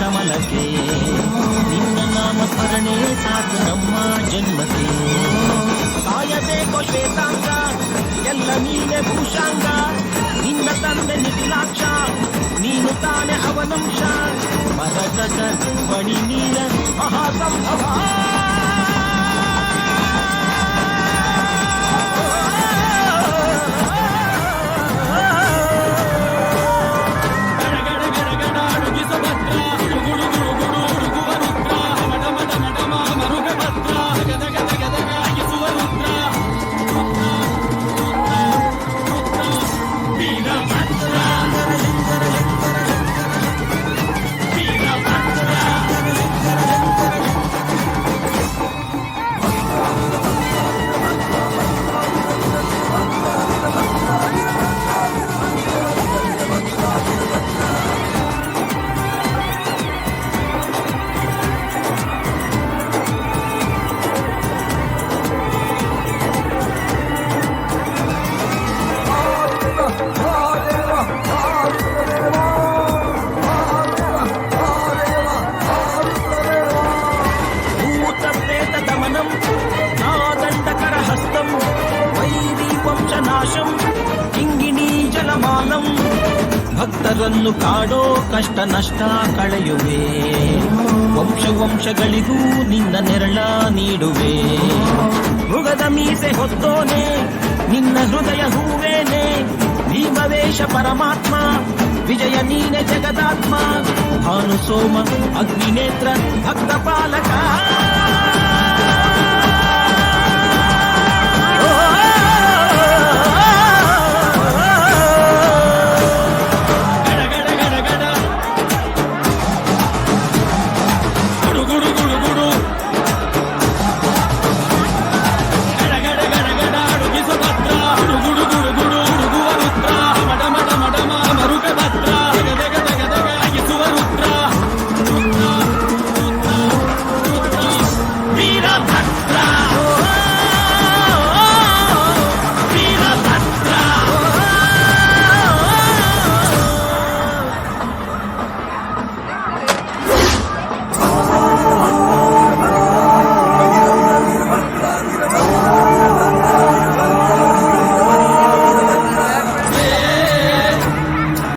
ಕಮಲಕ್ಕೆ ನಿನ್ನ ನಾಮ ಸ್ಮರಣೆ ಸಾಕು ನಮ್ಮ ಜನ್ಮಕ್ಕೆ. ಕಾಯಬೇಕೋ ಶ್ವೇತಾಂಗ ಎಲ್ಲ ನೀನೆ ಭೂಷಾಂಗ, ನಿನ್ನ ತಂದೆ ನಿಖಿಲಾಕ್ಷ ನೀನು ತಾನೆ ಅವನಂಶ, ಮರಗತ ಬಣಿ ನೀರ ಮಹಾಸಂಭವ. ಭಕ್ತರನ್ನು ಕಾಡೋ ಕಷ್ಟ ನಷ್ಟ ಕಳೆಯುವೆ, ವಂಶ ವಂಶಗಳಿಗೂ ನಿನ್ನ ನೆರಳ ನೀಡುವೆ. ಮೃಗದ ಮೀಸೆ ಹೊತ್ತೋನೆ ನಿನ್ನ ಹೃದಯ ಹೂವೇನೆ, ಭೀಮವೇಶ ಪರಮಾತ್ಮ ವಿಜಯ ನೀನೆ ಜಗದಾತ್ಮ. ಭಾನು ಸೋಮ ಅಗ್ನಿನೇತ್ರ ಭಕ್ತ ಪಾಲಕ.